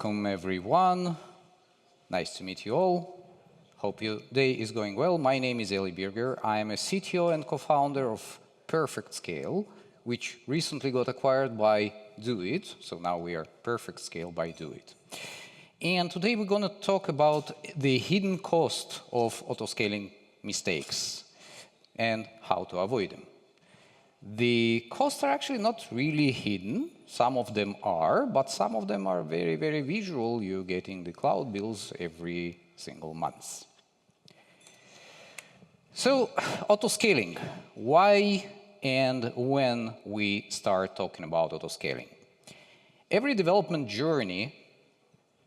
welcome everyone. Nice to meet you all. Hope your day is going well. My name is Eli Birger. I am a CTO and co-founder of Perfect Scale, which recently got acquired by Doit. So now we are Perfect Scale by Doit. And today we're going to talk about the hidden cost of autoscaling mistakes and how to avoid them. The costs are actually not really hidden. Some of them are, but some of them are very, very visual. You're getting the cloud bills every single month. So, autoscaling. Why and when we start talking about autoscaling? Every development journey,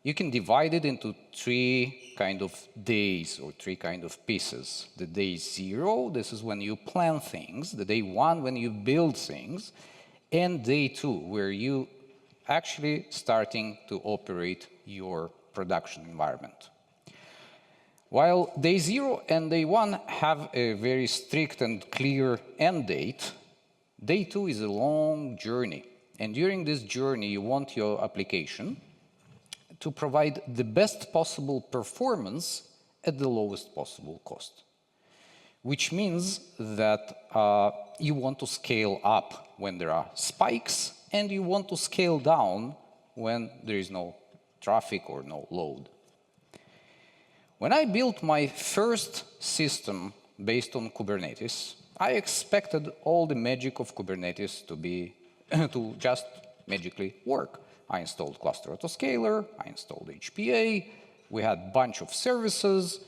you can divide it into three kind of days or three kind of pieces. The day 0, this is when you plan things. The day 1, when you build things. And day 2, where you actually starting to operate your production environment. While day 0 and day 1 have a very strict and clear end date, day 2 is a long journey. And during this journey, you want your application to provide the best possible performance at the lowest possible cost. Which means that you want to scale up when there are spikes, and you want to scale down when there is no traffic or no load. When I built my first system based on Kubernetes, I expected all the magic of Kubernetes to just magically work. I installed Cluster Autoscaler, I installed HPA, we had a bunch of services,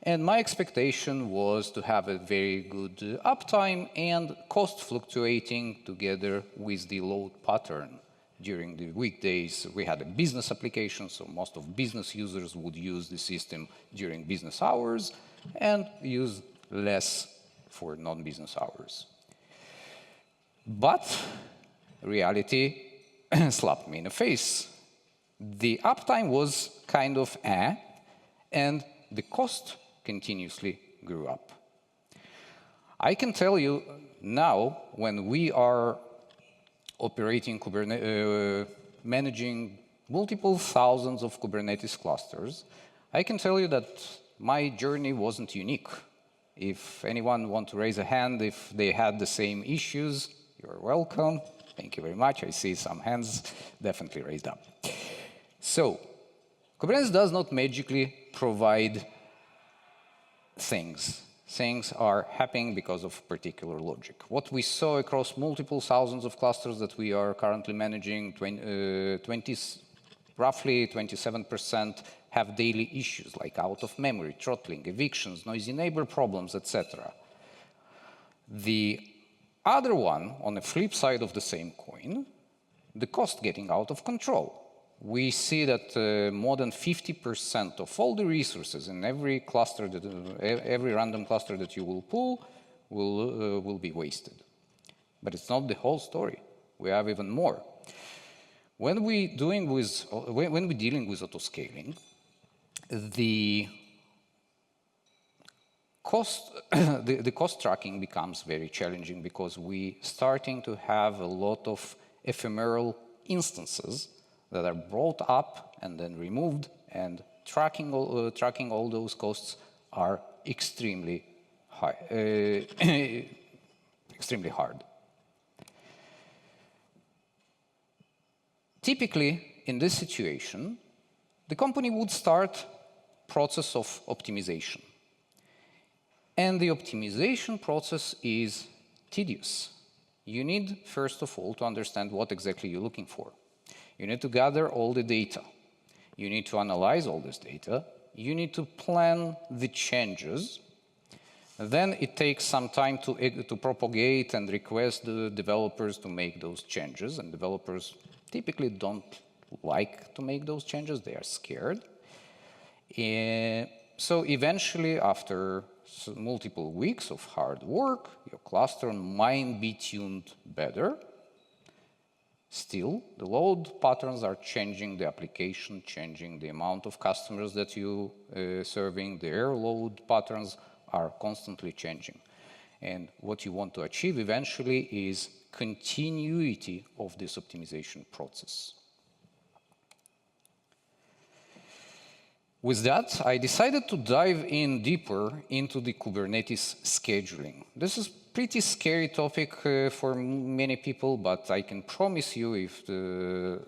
and my expectation was to have a very good uptime and cost fluctuating together with the load pattern. During the weekdays, we had a business application, so most of business users would use the system during business hours and use less for non-business hours. But reality slapped me in the face. The uptime was kind of and the cost continuously grew up. I can tell you now, when we are operating Kubernetes, managing multiple thousands of Kubernetes clusters, I can tell you that my journey wasn't unique. If anyone wants to raise a hand if they had the same issues, you're welcome. Thank you very much. I see some hands definitely raised up. So, Kubernetes does not magically provide things. Things are happening because of particular logic. What we saw across multiple thousands of clusters that we are currently managing, roughly 27% have daily issues like out of memory, throttling, evictions, noisy neighbor problems, etc. The other one, on the flip side of the same coin, the cost getting out of control. We see that more than 50% of all the resources in every cluster, every random cluster that you will pull, will be wasted. But it's not the whole story. We have even more. When we're dealing with autoscaling, the cost tracking becomes very challenging because we starting to have a lot of ephemeral instances that are brought up and then removed, and tracking all those costs are extremely high, extremely hard. Typically, in this situation, the company would start process of optimization. And the optimization process is tedious. You need, first of all, to understand what exactly you're looking for. You need to gather all the data. You need to analyze all this data. You need to plan the changes. Then it takes some time to propagate and request the developers to make those changes. And developers typically don't like to make those changes. They are scared. So eventually, after multiple weeks of hard work, your cluster might be tuned better. Still, the load patterns are changing, the application changing, the amount of customers that you serving, their load patterns are constantly changing. And what you want to achieve eventually is continuity of this optimization process. With that, I decided to dive in deeper into the Kubernetes scheduling. This is a pretty scary topic for many people, but I can promise you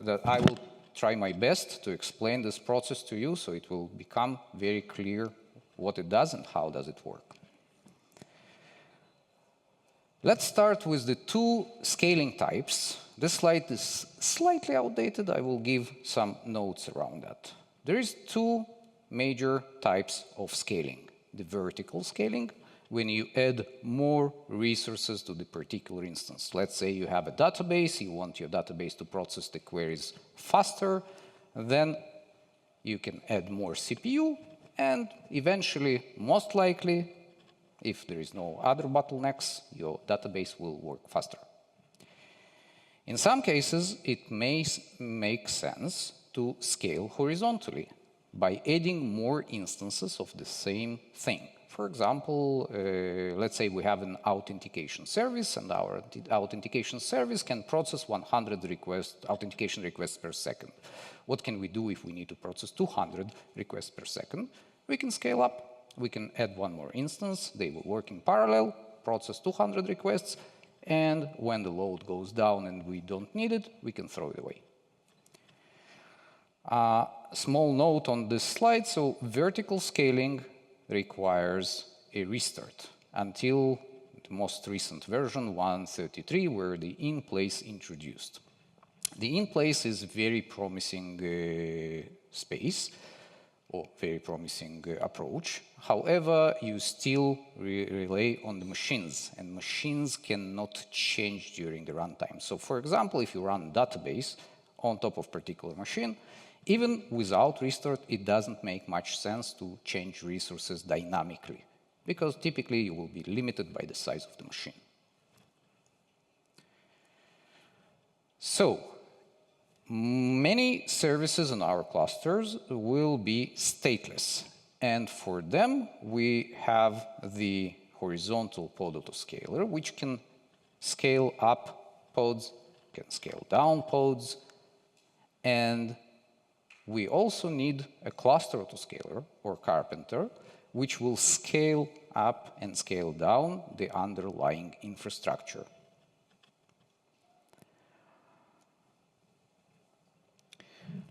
that I will try my best to explain this process to you so it will become very clear what it does and how does it work. Let's start with the two scaling types. This slide is slightly outdated. I will give some notes around that. There is two major types of scaling. The vertical scaling, when you add more resources to the particular instance. Let's say you have a database, you want your database to process the queries faster, then you can add more CPU, and eventually, most likely, if there is no other bottlenecks, your database will work faster. In some cases, it may make sense to scale horizontally by adding more instances of the same thing. For example, let's say we have an authentication service, and our authentication service can process 100 authentication requests per second. What can we do if we need to process 200 requests per second? We can scale up. We can add one more instance. They will work in parallel, process 200 requests, and when the load goes down and we don't need it, we can throw it away. Small note on this slide, so vertical scaling requires a restart until the most recent version, 1.33, where the in-place introduced. The in-place is very promising space, or very promising approach. However, you still rely on the machines, and machines cannot change during the runtime. So for example, if you run a database on top of a particular machine, even without restart, it doesn't make much sense to change resources dynamically, because typically you will be limited by the size of the machine. So, many services in our clusters will be stateless. And for them, we have the horizontal pod autoscaler, which can scale up pods, can scale down pods, and we also need a cluster autoscaler, or carpenter, which will scale up and scale down the underlying infrastructure.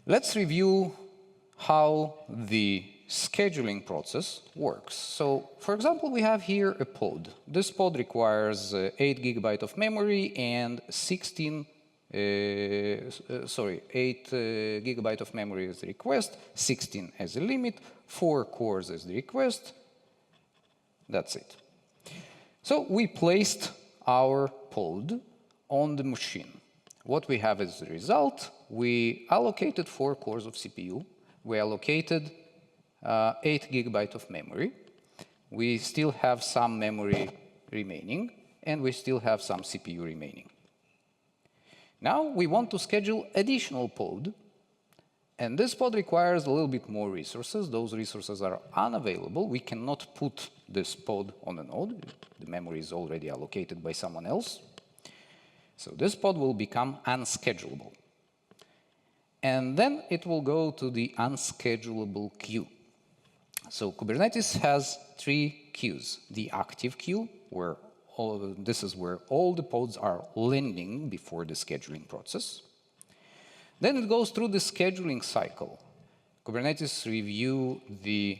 Let's review how the scheduling process works. So, for example, we have here a pod. This pod requires 8 GB of memory and 8 GB of memory as the request, 16 as the limit, 4 cores as the request. That's it. So we placed our pod on the machine. What we have as a result, we allocated 4 cores of CPU. We allocated 8 GB of memory. We still have some memory remaining, and we still have some CPU remaining. Now we want to schedule additional pod, and this pod requires a little bit more resources. Those resources are unavailable. We cannot put this pod on a node. The memory is already allocated by someone else. So this pod will become unschedulable. And then it will go to the unschedulable queue. So Kubernetes has 3 queues. The active queue, where this is where all the pods are landing before the scheduling process. Then it goes through the scheduling cycle. Kubernetes review the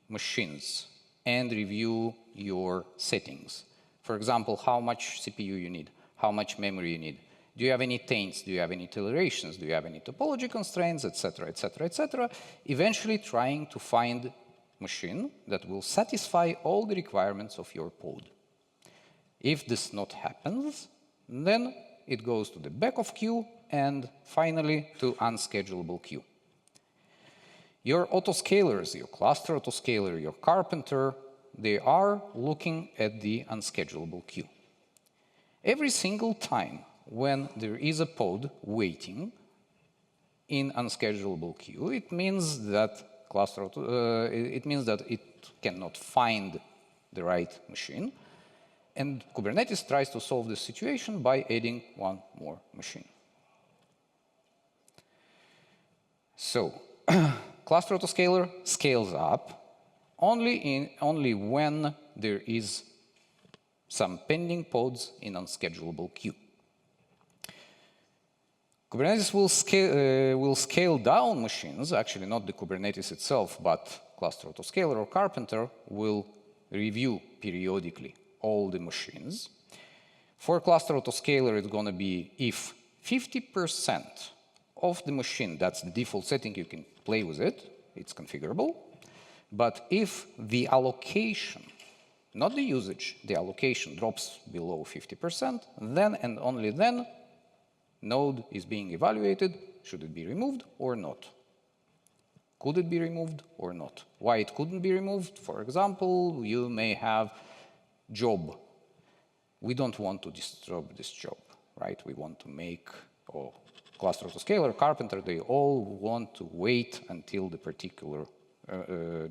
machines and review your settings. For example, how much CPU you need, how much memory you need. Do you have any taints? Do you have any tolerations? Do you have any topology constraints, etc., etc., etc.? Eventually trying to find a machine that will satisfy all the requirements of your pod. If this not happens, then it goes to the back of queue and finally to unschedulable queue. Your autoscalers, your cluster autoscaler, your carpenter, they are looking at the unschedulable queue. Every single time when there is a pod waiting in unschedulable queue, it means that it cannot find the right machine. And Kubernetes tries to solve this situation by adding one more machine. So, cluster autoscaler scales up only when there is some pending pods in unschedulable queue. Kubernetes will scale down machines, actually not the Kubernetes itself, but cluster autoscaler or carpenter will review periodically all the machines. For cluster autoscaler, it's going to be if 50% of the machine, that's the default setting, you can play with it, it's configurable. But if the allocation, not the usage, the allocation drops below 50%, then and only then, node is being evaluated. Should it be removed or not? Could it be removed or not? Why it couldn't be removed? For example, you may have job. We don't want to disturb this job, right? We want to make cluster autoscaler, carpenter, they all want to wait until the particular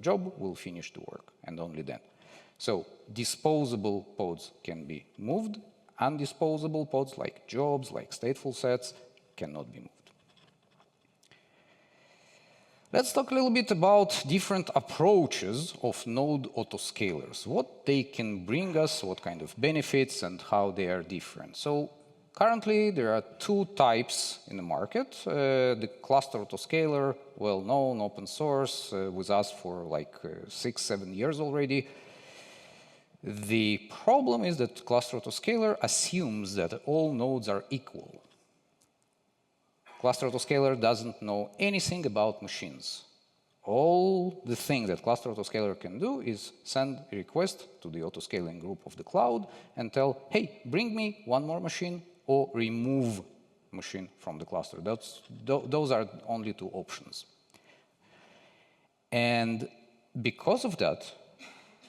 job will finish the work, and only then. So disposable pods can be moved. Undisposable pods like jobs, like stateful sets, cannot be moved. Let's talk a little bit about different approaches of node autoscalers, what they can bring us, what kind of benefits, and how they are different. So currently, there are two types in the market. The cluster autoscaler, well-known, open source, with us for like 6-7 years already. The problem is that cluster autoscaler assumes that all nodes are equal. Cluster autoscaler doesn't know anything about machines. All the thing that cluster autoscaler can do is send a request to the autoscaling group of the cloud and tell, hey, bring me one more machine or remove machine from the cluster. Those are only two options. And because of that,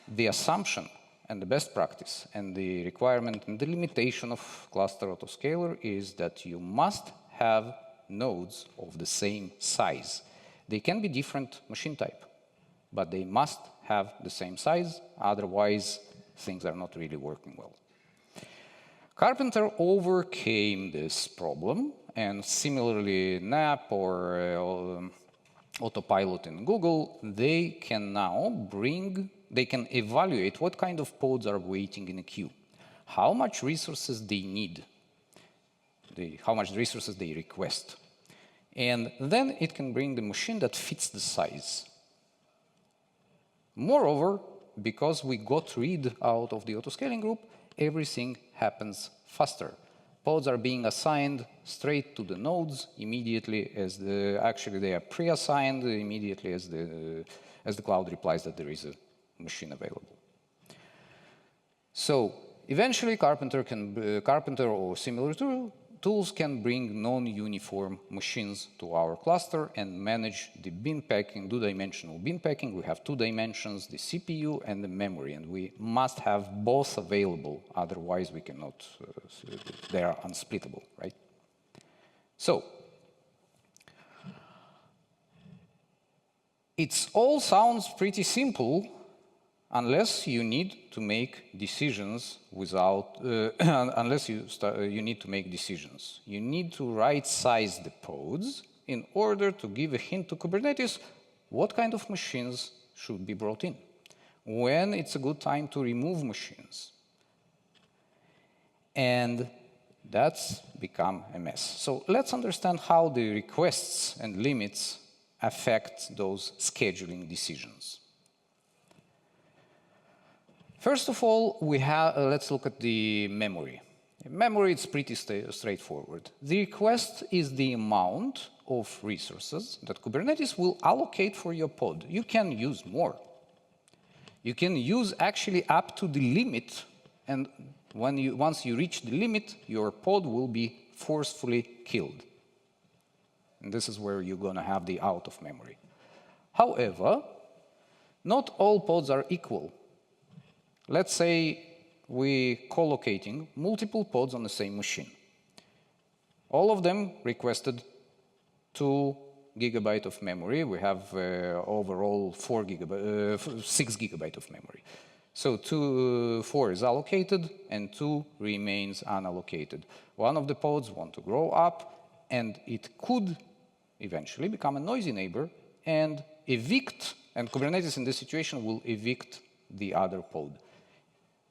the assumption and the best practice and the requirement and the limitation of cluster autoscaler is that you must have nodes of the same size. They can be different machine type, but they must have the same size, otherwise things are not really working well. Carpenter overcame this problem, and similarly NAP or Autopilot in Google, they can now evaluate what kind of pods are waiting in a queue, how much resources they need, how much resources they request. And then it can bring the machine that fits the size. Moreover, because we got rid out of the autoscaling group, everything happens faster. Pods are being assigned straight to the nodes immediately as actually they are pre-assigned immediately as the cloud replies that there is a machine available. So eventually, Carpenter or similar tools can bring non-uniform machines to our cluster and manage the bin packing, two-dimensional bin packing. We have two dimensions, the CPU and the memory, and we must have both available. Otherwise, we cannot, they are unsplittable, right? So it all sounds pretty simple, unless you need to make decisions unless you need to make decisions. You need to right-size the pods in order to give a hint to Kubernetes what kind of machines should be brought in, when it's a good time to remove machines. And that's become a mess. So let's understand how the requests and limits affect those scheduling decisions. First of all, let's look at the memory. In memory, it's pretty straightforward. The request is the amount of resources that Kubernetes will allocate for your pod. You can use more. You can use actually up to the limit, and once you reach the limit, your pod will be forcefully killed. And this is where you're going to have the out of memory. However, not all pods are equal. Let's say we're co-locating multiple pods on the same machine. All of them requested 2 GB of memory. We have overall 6 GB of memory. So 4 is allocated and 2 remains unallocated. One of the pods want to grow up, and it could eventually become a noisy neighbor and evict, and Kubernetes in this situation will evict the other pod.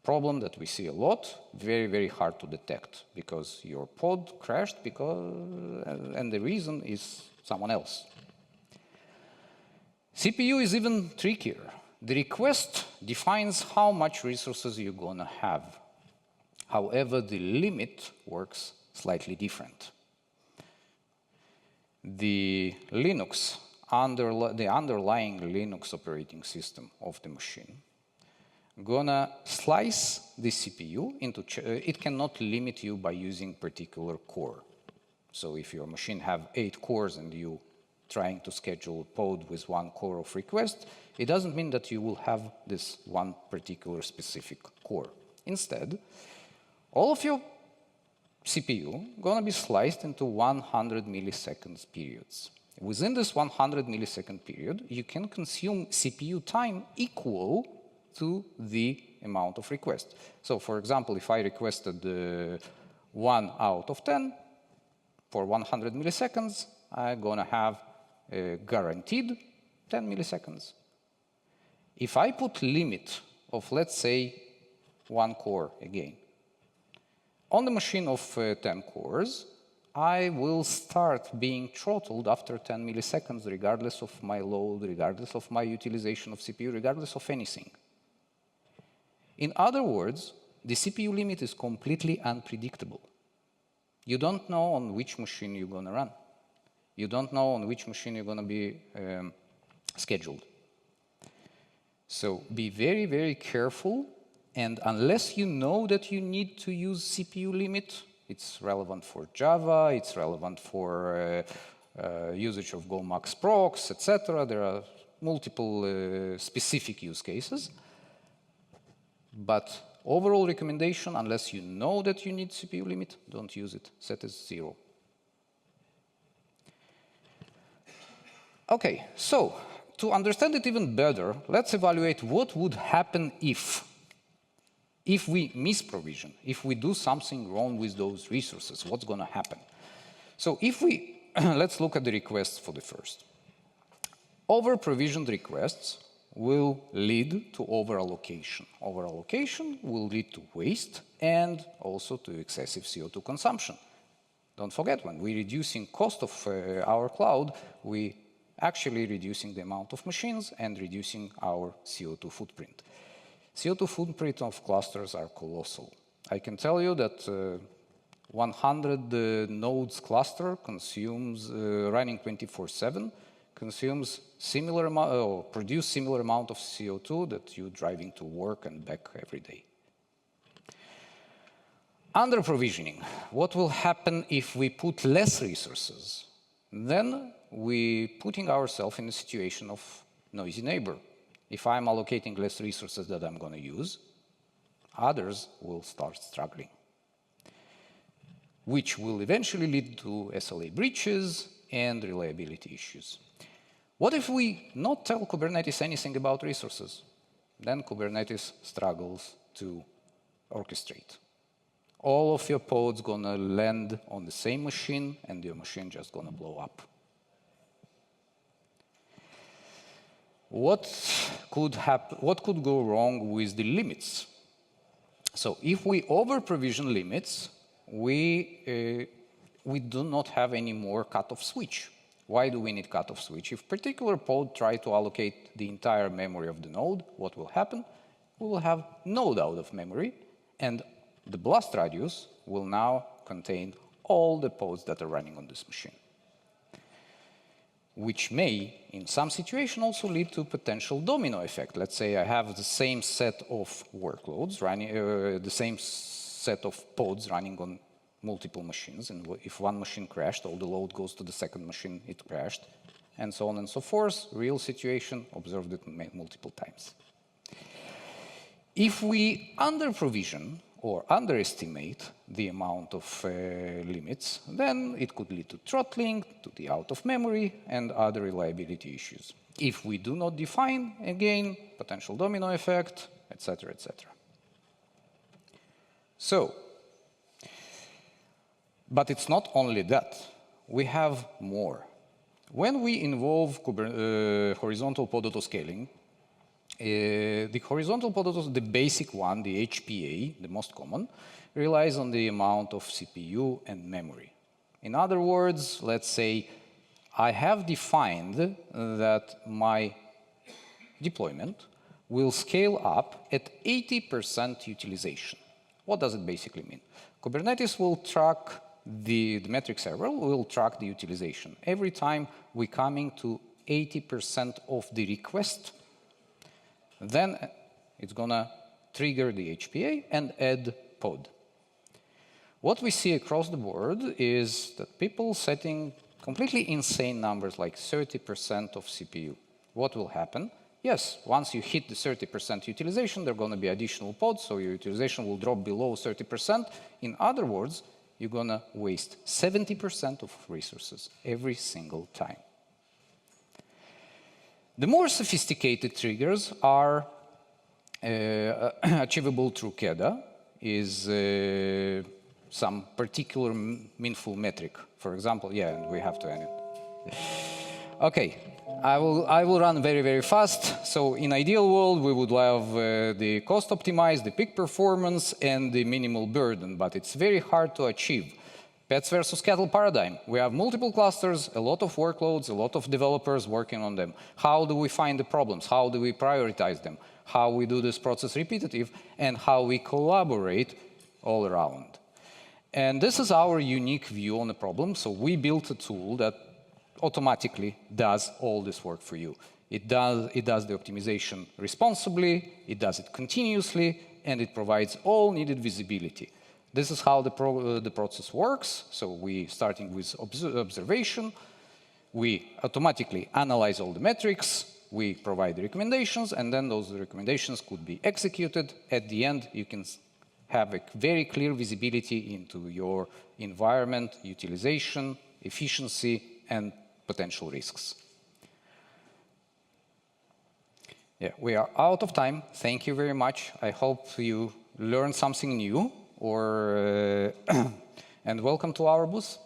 Problem that we see a lot, very, very hard to detect because your pod crashed and the reason is someone else. CPU is even trickier. The request defines how much resources you're going to have. However, the limit works slightly different. The underlying Linux operating system of the machine gonna slice the CPU into, it cannot limit you by using particular core. So if your machine have 8 cores and you trying to schedule pod with 1 core of request, it doesn't mean that you will have this one particular specific core. Instead, all of your CPU gonna be sliced into 100 milliseconds periods. Within this 100 millisecond period, you can consume CPU time equal to the amount of requests. So for example, if I requested 1 out of 10 for 100 milliseconds, I'm gonna have guaranteed 10 milliseconds. If I put limit of, let's say, 1 core again, on the machine of 10 cores, I will start being throttled after 10 milliseconds, regardless of my load, regardless of my utilization of CPU, regardless of anything. In other words, the CPU limit is completely unpredictable. You don't know on which machine you're going to run. You don't know on which machine you're going to be scheduled. So be very, very careful. And unless you know that you need to use CPU limit, it's relevant for Java, it's relevant for usage of Go Max procs, etc. There are multiple specific use cases. But overall recommendation, unless you know that you need CPU limit, don't use it. Set as 0. Okay, so to understand it even better, let's evaluate what would happen if we misprovision, if we do something wrong with those resources, what's going to happen? So if we, let's look at the requests for the first. Over-provisioned requests will lead to over-allocation. Over-allocation will lead to waste and also to excessive CO2 consumption. Don't forget, when we're reducing cost of our cloud, we actually reducing the amount of machines and reducing our CO2 footprint. CO2 footprint of clusters are colossal. I can tell you that 100 nodes cluster consumes, running 24/7, consumes similar amount, or produce similar amount of CO2 that you're driving to work and back every day. Under provisioning, what will happen if we put less resources? Then we're putting ourselves in a situation of noisy neighbor. If I'm allocating less resources that I'm going to use, others will start struggling, which will eventually lead to SLA breaches and reliability issues. What if we not tell Kubernetes anything about resources? Then Kubernetes struggles to orchestrate. All of your pods gonna land on the same machine, and your machine just gonna blow up. What could happen? What could go wrong with the limits? So if we over-provision limits, we do not have any more cutoff switch. Why do we need cutoff switch? If particular pod try to allocate the entire memory of the node, what will happen? We will have node out of memory, and the blast radius will now contain all the pods that are running on this machine, which may, in some situation, also lead to potential domino effect. Let's say I have the same set of workloads running, the same set of pods running on multiple machines, and if one machine crashed, all the load goes to the second machine, it crashed, and so on and so forth. Real situation, observed it multiple times. If we under-provision or underestimate the amount of limits, then it could lead to throttling, to the out of memory, and other reliability issues. If we do not define, again, potential domino effect, etc., etc. So, but it's not only that. We have more. When we involve horizontal pod autoscaling, the horizontal pod autoscaling, the basic one, the HPA, the most common, relies on the amount of CPU and memory. In other words, let's say I have defined that my deployment will scale up at 80% utilization. What does it basically mean? Kubernetes will track the metric server will track the utilization. Every time we're coming to 80% of the request, then it's going to trigger the HPA and add pod. What we see across the board is that people setting completely insane numbers like 30% of CPU. What will happen? Yes, once you hit the 30% utilization, there are going to be additional pods, so your utilization will drop below 30%. In other words, you're going to waste 70% of resources every single time. The more sophisticated triggers are achievable through KEDA, is some particular meaningful metric. For example, yeah, and we have to end it. Okay, I will run very, very fast. So in ideal world, we would have the cost optimized, the peak performance, and the minimal burden, but it's very hard to achieve. Pets versus cattle paradigm. We have multiple clusters, a lot of workloads, a lot of developers working on them. How do we find the problems? How do we prioritize them? How we do this process repetitive, and how we collaborate all around. And this is our unique view on the problem. So we built a tool that automatically does all this work for you. It does the optimization responsibly, it does it continuously, and it provides all needed visibility. This is how the process works. So we starting with observation, we automatically analyze all the metrics, we provide the recommendations, and then those recommendations could be executed. At the end, you can have a very clear visibility into your environment, utilization, efficiency, and potential risks. Yeah, we are out of time. Thank you very much. I hope you learned something new, or and welcome to our booth.